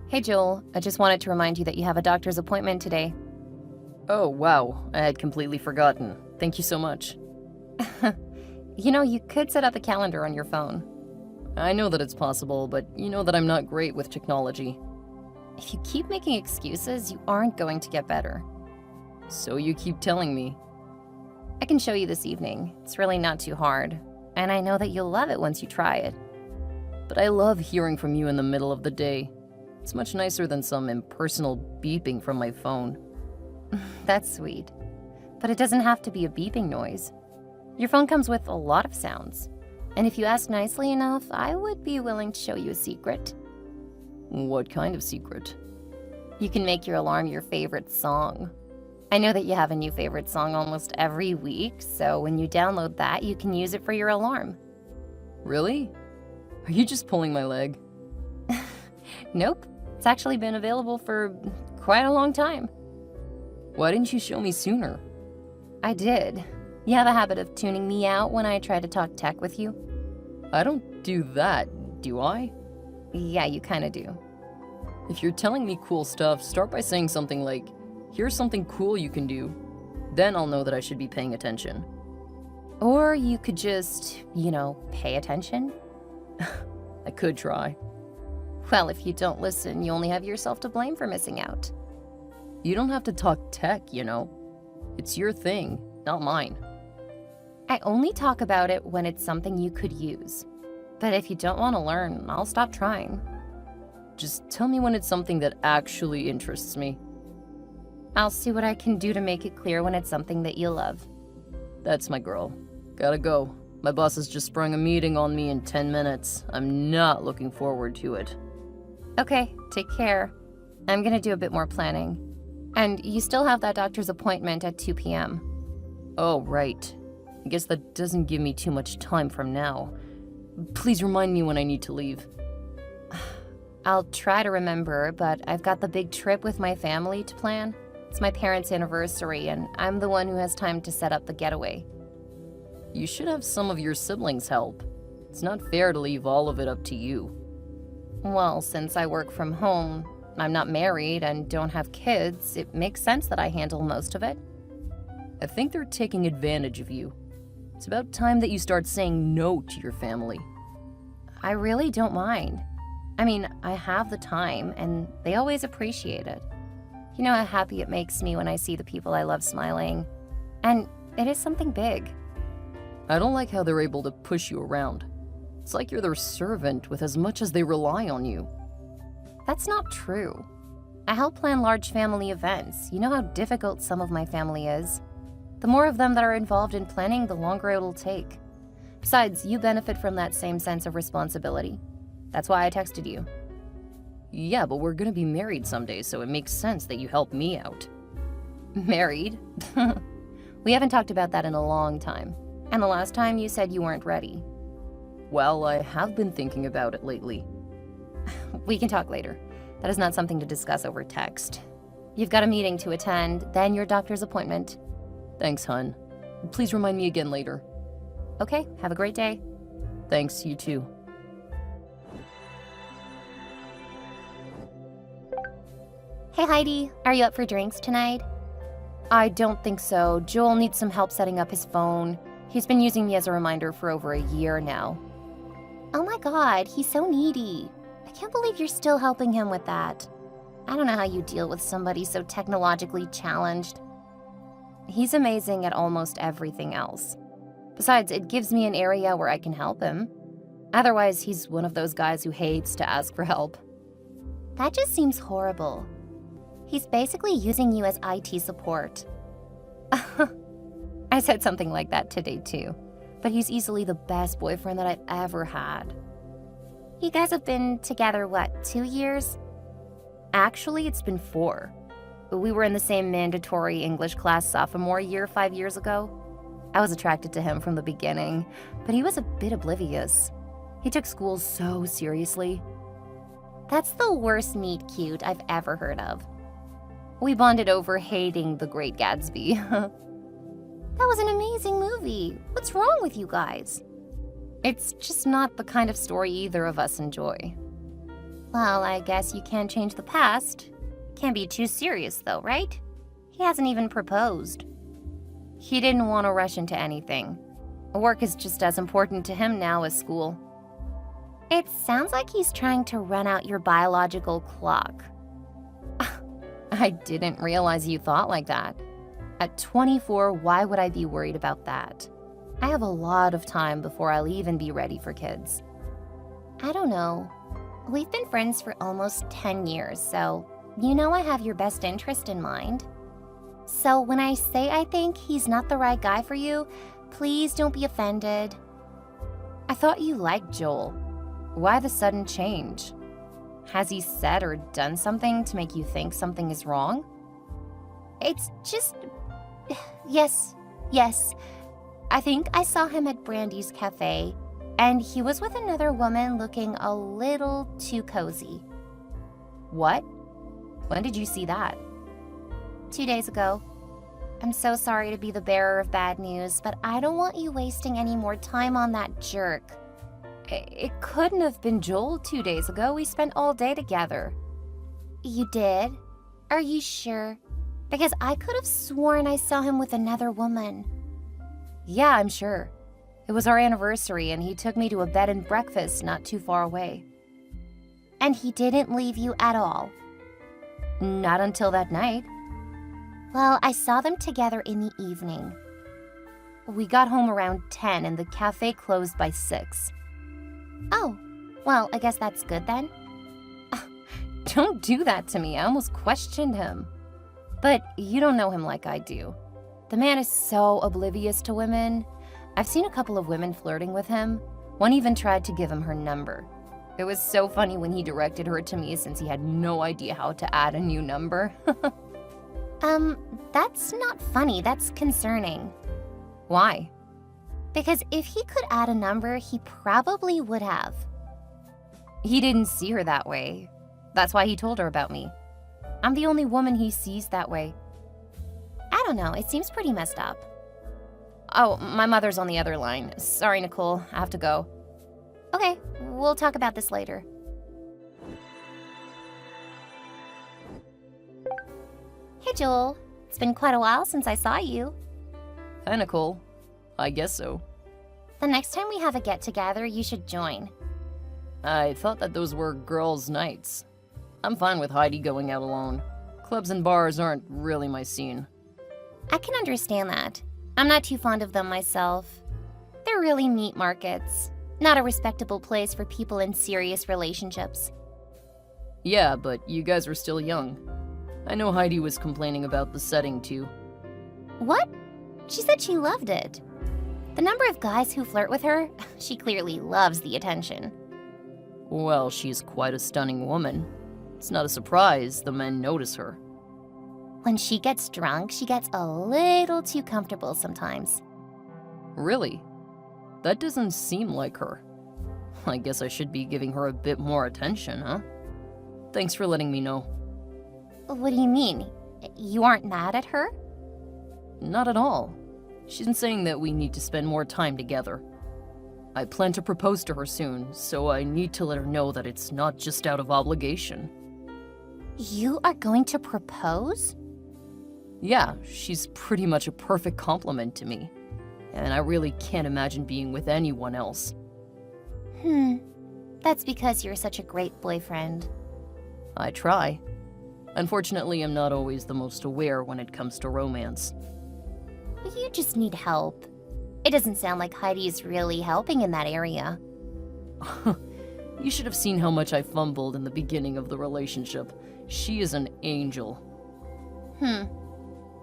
Hey Joel, I just wanted to remind you that you have a doctor's appointment today. Oh, wow. I had completely forgotten. Thank you so much. You could set up a calendar on your phone. I know that it's possible, but you know that I'm not great with technology. If you keep making excuses, you aren't going to get better. So you keep telling me. I can show you this evening. It's really not too hard, and I know that you'll love it once you try it. But I love hearing from you in the middle of the day. It's much nicer than some impersonal beeping from my phone. That's sweet. But it doesn't have to be a beeping noise. Your phone comes with a lot of sounds. And if you ask nicely enough, I would be willing to show you a secret. What kind of secret? You can make your alarm your favorite song. I know that you have a new favorite song almost every week, so when you download that, you can use it for your alarm. Really? Are you just pulling my leg? Nope. It's actually been available for quite a long time. Why didn't you show me sooner? I did. You have a habit of tuning me out when I try to talk tech with you? I don't do that, do I? Yeah, you kinda do. If you're telling me cool stuff, start by saying something like, here's something cool you can do. Then I'll know that I should be paying attention. Or you could just, pay attention. I could try. Well, if you don't listen, you only have yourself to blame for missing out. You don't have to talk tech, you know. It's your thing, not mine. I only talk about it when it's something you could use. But if you don't want to learn, I'll stop trying. Just tell me when it's something that actually interests me. I'll see what I can do to make it clear when it's something that you love. That's my girl. Gotta go. My boss has just sprung a meeting on me in 10 minutes. I'm not looking forward to it. Okay, take care. I'm gonna do a bit more planning. And you still have that doctor's appointment at 2 p.m. Oh, right. I guess that doesn't give me too much time from now. Please remind me when I need to leave. I'll try to remember, but I've got the big trip with my family to plan. It's my parents' anniversary, and I'm the one who has time to set up the getaway. You should have some of your siblings help. It's not fair to leave all of it up to you. Well, since I work from home, I'm not married, and don't have kids, it makes sense that I handle most of it. I think they're taking advantage of you. It's about time that you start saying no to your family. I really don't mind. I mean, I have the time, and they always appreciate it. You know how happy it makes me when I see the people I love smiling. And it is something big. I don't like how they're able to push you around. It's like you're their servant with as much as they rely on you. That's not true. I help plan large family events. You know how difficult some of my family is. The more of them that are involved in planning, the longer it'll take. Besides, you benefit from that same sense of responsibility. That's why I texted you. Yeah, but we're gonna be married someday, so it makes sense that you help me out. Married? We haven't talked about that in a long time. And the last time you said you weren't ready. Well, I have been thinking about it lately. We can talk later. That is not something to discuss over text. You've got a meeting to attend, then your doctor's appointment. Thanks, hun. Please remind me again later. Okay, have a great day. Thanks, you too. Hey Heidi, are you up for drinks tonight? I don't think so. Joel needs some help setting up his phone. He's been using me as a reminder for over a year now. Oh my god, he's so needy. I can't believe you're still helping him with that. I don't know how you deal with somebody so technologically challenged. He's amazing at almost everything else. Besides, it gives me an area where I can help him. Otherwise, he's one of those guys who hates to ask for help. That just seems horrible. He's basically using you as IT support. I said something like that today too, but he's easily the best boyfriend that I've ever had. You guys have been together, what, 2 years? Actually, it's been 4. We were in the same mandatory English class sophomore year 5 years ago. I was attracted to him from the beginning, but he was a bit oblivious. He took school so seriously. That's the worst meet cute I've ever heard of. We bonded over hating The Great Gatsby. That was an amazing movie. What's wrong with you guys? It's just not the kind of story either of us enjoy. Well, I guess you can't change the past. Can't be too serious, though, right? He hasn't even proposed. He didn't want to rush into anything. Work is just as important to him now as school. It sounds like he's trying to run out your biological clock. I didn't realize you thought like that. At 24, why would I be worried about that? I have a lot of time before I'll even be ready for kids. I don't know. We've been friends for almost 10 years, so you know I have your best interest in mind. So when I say I think he's not the right guy for you, please don't be offended. I thought you liked Joel. Why the sudden change? Has he said or done something to make you think something is wrong? It's just... Yes. I think I saw him at Brandy's cafe, and he was with another woman looking a little too cozy. What? When did you see that? 2 days ago. I'm so sorry to be the bearer of bad news, but I don't want you wasting any more time on that jerk. It couldn't have been Joel 2 days ago. We spent all day together. You did? Are you sure? Because I could have sworn I saw him with another woman. Yeah, I'm sure. It was our anniversary, and he took me to a bed and breakfast not too far away. And he didn't leave you at all? Not until that night. Well, I saw them together in the evening. We got home around 10, and the cafe closed by 6. Oh, well, I guess that's good then. Don't do that to me. I almost questioned him. But you don't know him like I do. The man is so oblivious to women. I've seen a couple of women flirting with him. One even tried to give him her number. It was so funny when he directed her to me since he had no idea how to add a new number. That's not funny. That's concerning. Why? Because if he could add a number, he probably would have. He didn't see her that way. That's why he told her about me. I'm the only woman he sees that way. I don't know, it seems pretty messed up. Oh, my mother's on the other line. Sorry, Nicole, I have to go. Okay, we'll talk about this later. Hey, Joel. It's been quite a while since I saw you. Hi, Nicole. I guess so. The next time we have a get-together, you should join. I thought that those were girls' nights. I'm fine with Heidi going out alone. Clubs and bars aren't really my scene. I can understand that. I'm not too fond of them myself. They're really meat markets. Not a respectable place for people in serious relationships. Yeah, but you guys were still young. I know Heidi was complaining about the setting too. What? She said she loved it. The number of guys who flirt with her, she clearly loves the attention. Well, she's quite a stunning woman. It's not a surprise the men notice her. When she gets drunk, she gets a little too comfortable sometimes. Really? That doesn't seem like her. I guess I should be giving her a bit more attention, huh? Thanks for letting me know. What do you mean? You aren't mad at her? Not at all. She's been saying that we need to spend more time together. I plan to propose to her soon, so I need to let her know that it's not just out of obligation. You are going to propose? Yeah, she's pretty much a perfect compliment to me, and I really can't imagine being with anyone else. That's because you're such a great boyfriend. I try. Unfortunately, I'm not always the most aware when it comes to romance. You just need help. It doesn't sound like Heidi is really helping in that area. You should have seen how much I fumbled in the beginning of the relationship. She is an angel.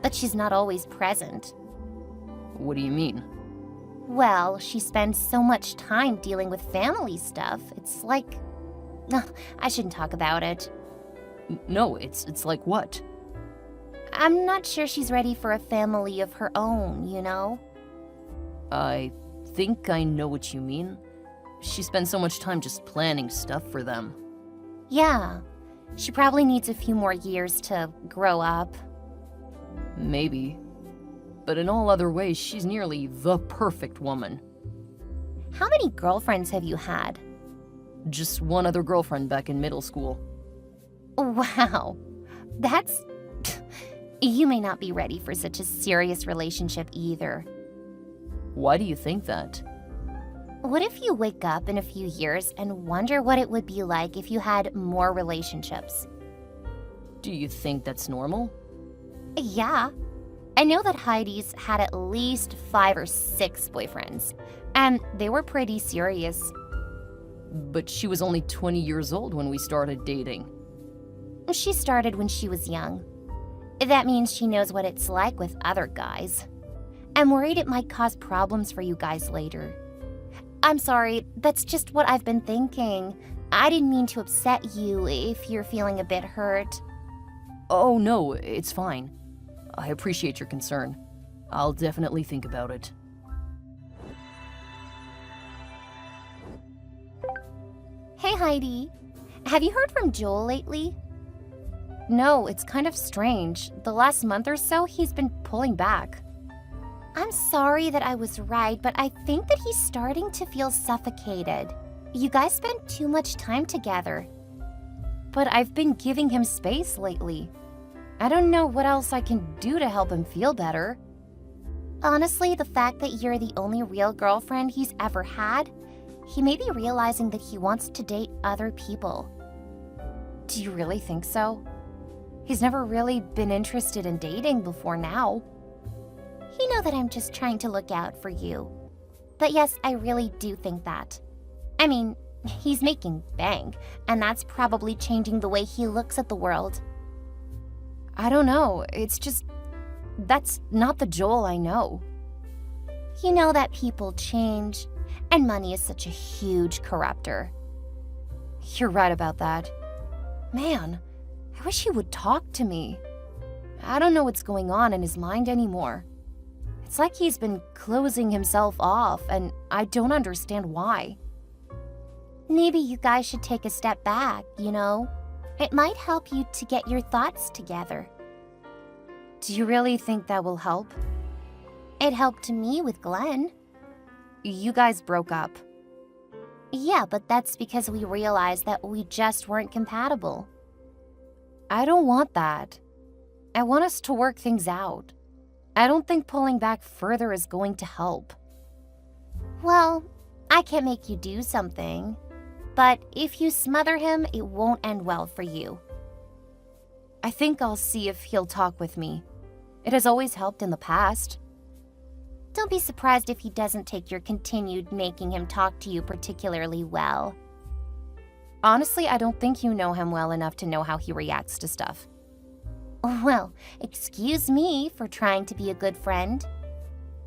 But she's not always present. What do you mean? Well, she spends so much time dealing with family stuff. It's like... I shouldn't talk about it. No, it's like what? I'm not sure she's ready for a family of her own, you know? I think I know what you mean. She spends so much time just planning stuff for them. Yeah. She probably needs a few more years to grow up. Maybe. But in all other ways, she's nearly the perfect woman. How many girlfriends have you had? Just one other girlfriend back in middle school. Wow, that's... You may not be ready for such a serious relationship either. Why do you think that? What if you wake up in a few years and wonder what it would be like if you had more relationships? Do you think that's normal? Yeah. I know that Heidi's had at least 5 or 6 boyfriends, and they were pretty serious. But she was only 20 years old when we started dating. She started when she was young. That means she knows what it's like with other guys. I'm worried it might cause problems for you guys later. I'm sorry, that's just what I've been thinking. I didn't mean to upset you if you're feeling a bit hurt. Oh no, it's fine. I appreciate your concern. I'll definitely think about it. Hey Heidi, have you heard from Joel lately? No, it's kind of strange. The last month or so, he's been pulling back. I'm sorry that I was right, but I think that he's starting to feel suffocated. You guys spend too much time together. But I've been giving him space lately. I don't know what else I can do to help him feel better. Honestly, the fact that you're the only real girlfriend he's ever had, he may be realizing that he wants to date other people. Do you really think so? He's never really been interested in dating before now. You know that I'm just trying to look out for you. But yes, I really do think that. I mean, he's making bank, and that's probably changing the way he looks at the world. I don't know, it's just... that's not the Joel I know. You know that people change, and money is such a huge corruptor. You're right about that. Man, I wish he would talk to me. I don't know what's going on in his mind anymore. It's like he's been closing himself off, and I don't understand why. Maybe you guys should take a step back, you know? It might help you to get your thoughts together. Do you really think that will help? It helped me with Glenn. You guys broke up. Yeah, but that's because we realized that we just weren't compatible. I don't want that. I want us to work things out. I don't think pulling back further is going to help. Well, I can't make you do something. But if you smother him, it won't end well for you. I think I'll see if he'll talk with me. It has always helped in the past. Don't be surprised if he doesn't take your continued making him talk to you particularly well. Honestly, I don't think you know him well enough to know how he reacts to stuff. Well, excuse me for trying to be a good friend.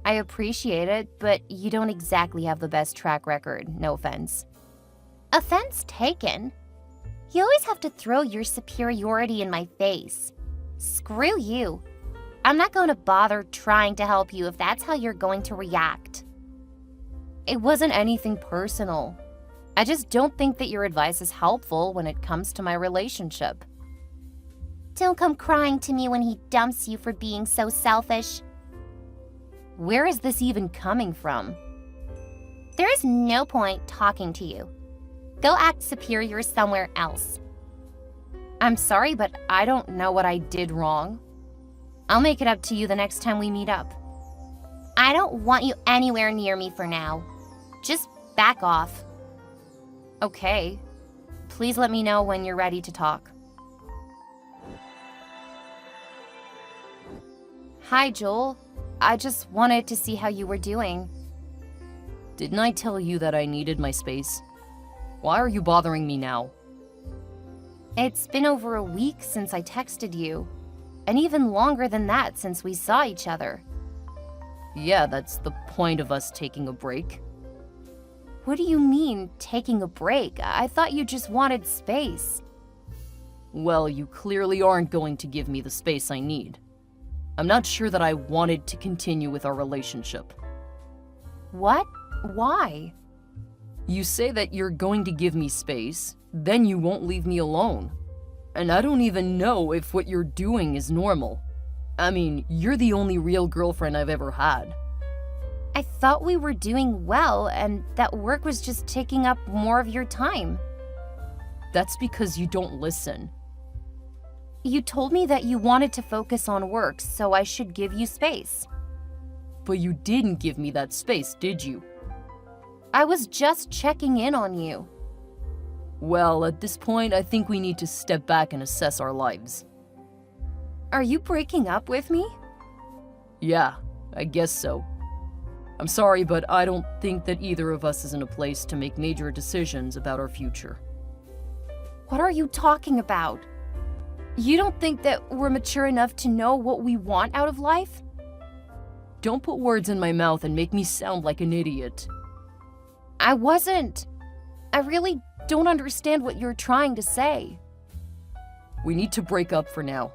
I appreciate it, but you don't exactly have the best track record, no offense. Offense taken? You always have to throw your superiority in my face. Screw you. I'm not going to bother trying to help you if that's how you're going to react. It wasn't anything personal. I just don't think that your advice is helpful when it comes to my relationship. Don't come crying to me when he dumps you for being so selfish. Where is this even coming from? There is no point talking to you. Go act superior somewhere else. I'm sorry, but I don't know what I did wrong. I'll make it up to you the next time we meet up. I don't want you anywhere near me for now. Just back off. Okay. Please let me know when you're ready to talk. Hi, Joel. I just wanted to see how you were doing. Didn't I tell you that I needed my space? Why are you bothering me now? It's been over a week since I texted you, and even longer than that since we saw each other. Yeah, that's the point of us taking a break. What do you mean, taking a break? I thought you just wanted space. Well, you clearly aren't going to give me the space I need. I'm not sure that I wanted to continue with our relationship. What? Why? You say that you're going to give me space, then you won't leave me alone. And I don't even know if what you're doing is normal. I mean, you're the only real girlfriend I've ever had. I thought we were doing well and that work was just taking up more of your time. That's because you don't listen. You told me that you wanted to focus on work, so I should give you space. But you didn't give me that space, did you? I was just checking in on you. Well, at this point, I think we need to step back and assess our lives. Are you breaking up with me? Yeah, I guess so. I'm sorry, but I don't think that either of us is in a place to make major decisions about our future. What are you talking about? You don't think that we're mature enough to know what we want out of life? Don't put words in my mouth and make me sound like an idiot. I wasn't. I really don't understand what you're trying to say. We need to break up for now.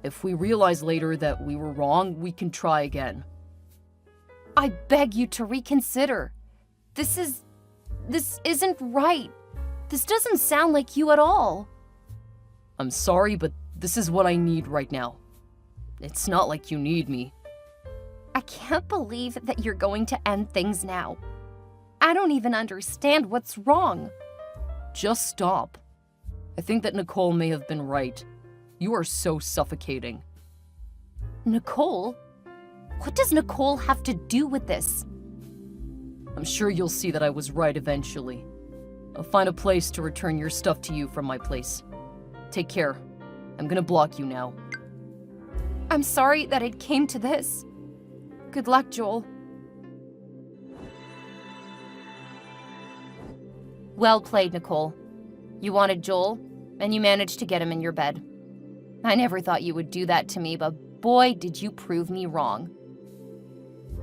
If we realize later that we were wrong, we can try again. I beg you to reconsider. This isn't right. This doesn't sound like you at all. I'm sorry, but this is what I need right now. It's not like you need me. I can't believe that you're going to end things now. I don't even understand what's wrong. Just stop. I think that Nicole may have been right. You are so suffocating. Nicole? What does Nicole have to do with this? I'm sure you'll see that I was right eventually. I'll find a place to return your stuff to you from my place. Take care. I'm gonna block you now. I'm sorry that it came to this. Good luck, Joel. Well played, Nicole. You wanted Joel, and you managed to get him in your bed. I never thought you would do that to me, but boy, did you prove me wrong.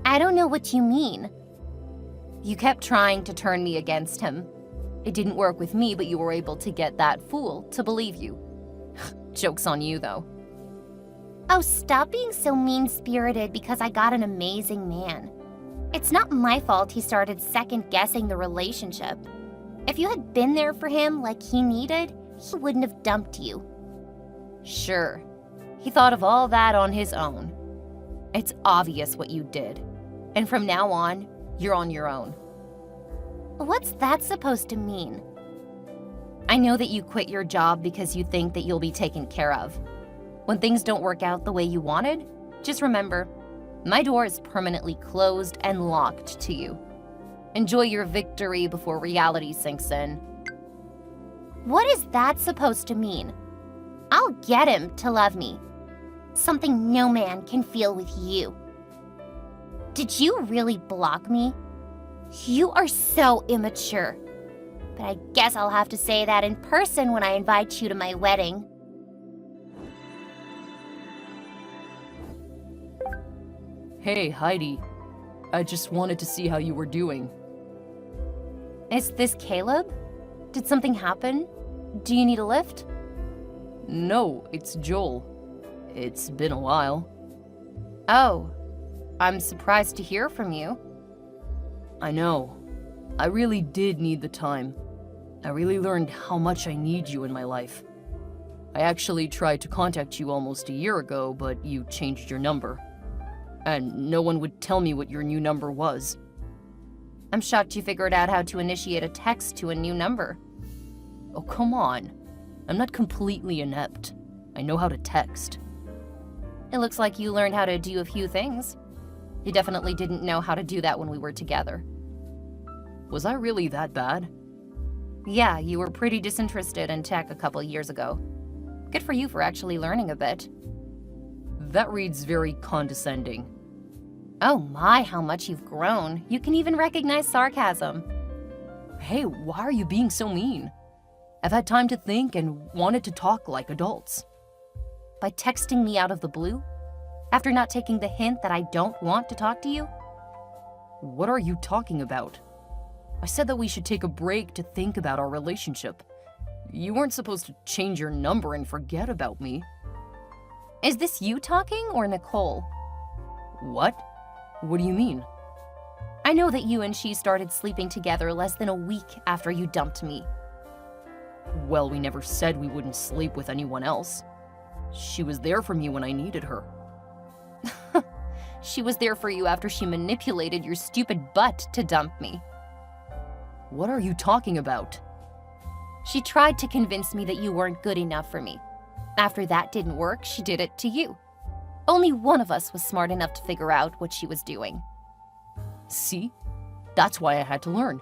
I don't know what you mean. You kept trying to turn me against him. It didn't work with me, but you were able to get that fool to believe you. Joke's on you, though. Oh, stop being so mean-spirited because I got an amazing man. It's not my fault he started second-guessing the relationship. If you had been there for him like he needed, he wouldn't have dumped you. Sure, he thought of all that on his own. It's obvious what you did. And from now on, you're on your own. What's that supposed to mean? I know that you quit your job because you think that you'll be taken care of. When things don't work out the way you wanted, just remember, my door is permanently closed and locked to you. Enjoy your victory before reality sinks in. What is that supposed to mean? I'll get him to love me. Something no man can feel with you. Did you really block me? You are so immature. But I guess I'll have to say that in person when I invite you to my wedding. Hey, Heidi. I just wanted to see how you were doing. Is this Caleb? Did something happen? Do you need a lift? No, it's Joel. It's been a while. Oh, I'm surprised to hear from you. I know. I really did need the time. I really learned how much I need you in my life. I actually tried to contact you almost a year ago, but you changed your number. And no one would tell me what your new number was. I'm shocked you figured out how to initiate a text to a new number. Oh, come on. I'm not completely inept. I know how to text. It looks like you learned how to do a few things. You definitely didn't know how to do that when we were together. Was I really that bad? Yeah, you were pretty disinterested in tech a couple years ago. Good for you for actually learning a bit. That reads very condescending. Oh my, how much you've grown. You can even recognize sarcasm. Hey, why are you being so mean? I've had time to think and wanted to talk like adults. By texting me out of the blue? After not taking the hint that I don't want to talk to you? What are you talking about? I said that we should take a break to think about our relationship. You weren't supposed to change your number and forget about me. Is this you talking or Nicole? What? What do you mean? I know that you and she started sleeping together less than a week after you dumped me. Well, we never said we wouldn't sleep with anyone else. She was there for me when I needed her. She was there for you after she manipulated your stupid butt to dump me. What are you talking about? She tried to convince me that you weren't good enough for me. After that didn't work, she did it to you. Only one of us was smart enough to figure out what she was doing. See? That's why I had to learn.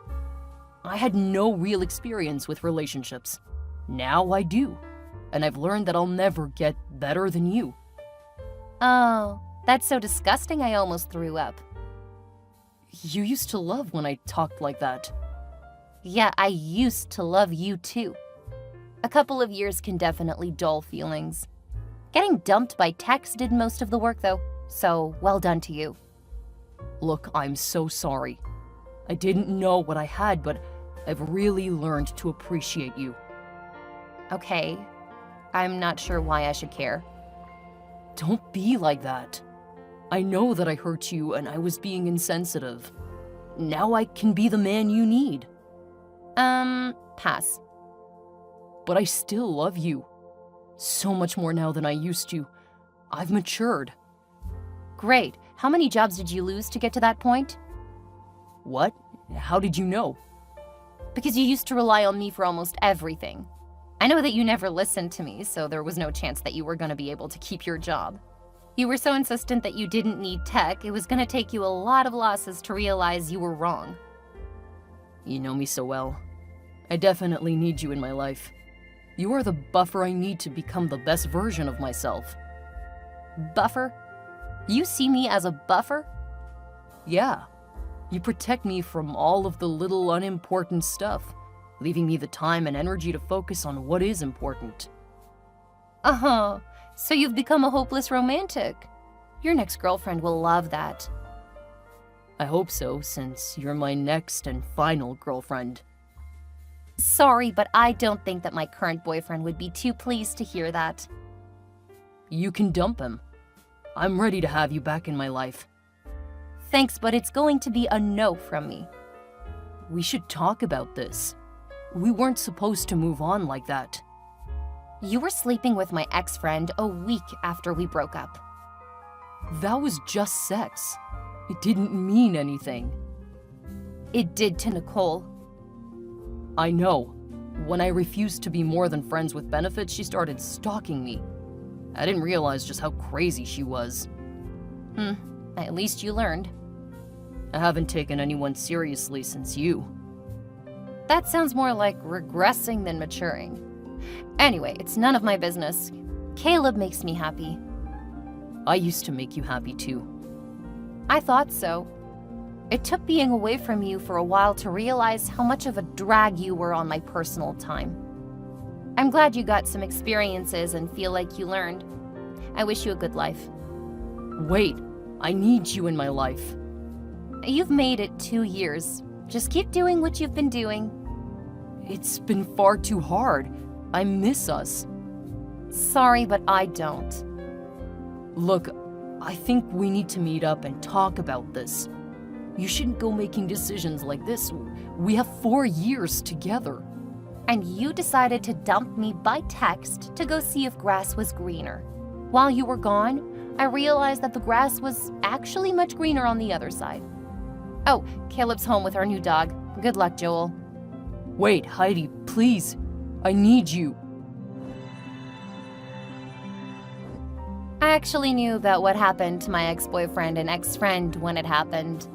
I had no real experience with relationships. Now I do. And I've learned that I'll never get better than you. Oh, that's so disgusting I almost threw up. You used to love when I talked like that. Yeah, I used to love you too. A couple of years can definitely dull feelings. Getting dumped by text did most of the work though, so well done to you. Look, I'm so sorry. I didn't know what I had, but I've really learned to appreciate you. Okay, I'm not sure why I should care. Don't be like that. I know that I hurt you and I was being insensitive. Now I can be the man you need. Pass. But I still love you. So much more now than I used to. I've matured. Great. How many jobs did you lose to get to that point? What? How did you know? Because you used to rely on me for almost everything. I know that you never listened to me, so there was no chance that you were going to be able to keep your job. You were so insistent that you didn't need tech, it was going to take you a lot of losses to realize you were wrong. You know me so well. I definitely need you in my life. You are the buffer I need to become the best version of myself. Buffer? You see me as a buffer? Yeah. You protect me from all of the little unimportant stuff, leaving me the time and energy to focus on what is important. Uh-huh. So you've become a hopeless romantic. Your next girlfriend will love that. I hope so, since you're my next and final girlfriend. Sorry, but I don't think that my current boyfriend would be too pleased to hear that. You can dump him. I'm ready to have you back in my life. Thanks, but it's going to be a no from me. We should talk about this. We weren't supposed to move on like that. You were sleeping with my ex-friend a week after we broke up. That was just sex. It didn't mean anything. It did to Nicole. I know. When I refused to be more than friends with benefits, she started stalking me. I didn't realize just how crazy she was. At least you learned. I haven't taken anyone seriously since you. That sounds more like regressing than maturing. Anyway, it's none of my business. Caleb makes me happy. I used to make you happy too. I thought so. It took being away from you for a while to realize how much of a drag you were on my personal time. I'm glad you got some experiences and feel like you learned. I wish you a good life. Wait, I need you in my life. You've made it 2 years. Just keep doing what you've been doing. It's been far too hard. I miss us. Sorry, but I don't. Look, I think we need to meet up and talk about this. You shouldn't go making decisions like this. We have 4 years together. And you decided to dump me by text to go see if grass was greener. While you were gone, I realized that the grass was actually much greener on the other side. Oh, Caleb's home with our new dog. Good luck, Joel. Wait, Heidi, please. I need you. I actually knew about what happened to my ex-boyfriend and ex-friend when it happened.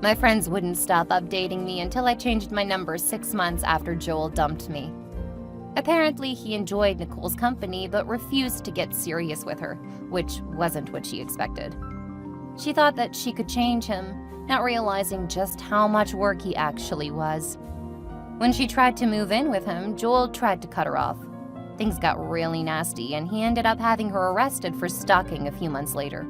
My friends wouldn't stop updating me until I changed my number 6 months after Joel dumped me. Apparently, he enjoyed Nicole's company but refused to get serious with her, which wasn't what she expected. She thought that she could change him, not realizing just how much work he actually was. When she tried to move in with him, Joel tried to cut her off. Things got really nasty, and he ended up having her arrested for stalking a few months later.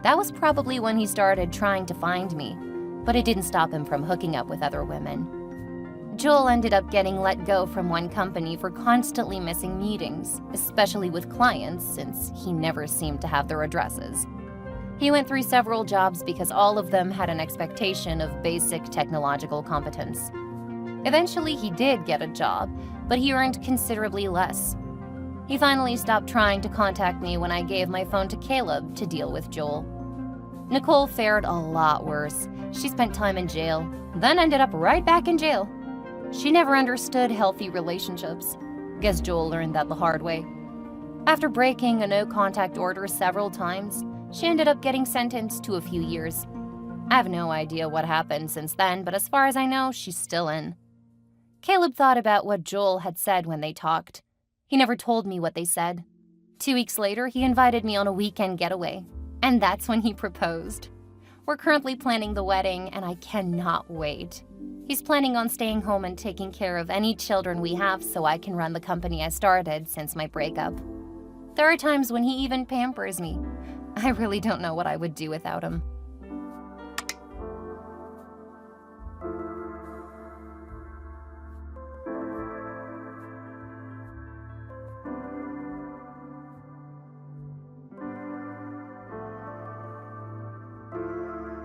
That was probably when he started trying to find me, but it didn't stop him from hooking up with other women. Joel ended up getting let go from one company for constantly missing meetings, especially with clients, since he never seemed to have their addresses. He went through several jobs because all of them had an expectation of basic technological competence. Eventually, he did get a job, but he earned considerably less. He finally stopped trying to contact me when I gave my phone to Caleb to deal with Joel. Nicole fared a lot worse. She spent time in jail, then ended up right back in jail. She never understood healthy relationships. Guess Joel learned that the hard way. After breaking a no-contact order several times, she ended up getting sentenced to a few years. I have no idea what happened since then, but as far as I know, she's still in. Caleb thought about what Joel had said when they talked. He never told me what they said. 2 weeks later, he invited me on a weekend getaway, and that's when he proposed. We're currently planning the wedding, and I cannot wait. He's planning on staying home and taking care of any children we have so I can run the company I started since my breakup. There are times when he even pampers me. I really don't know what I would do without him.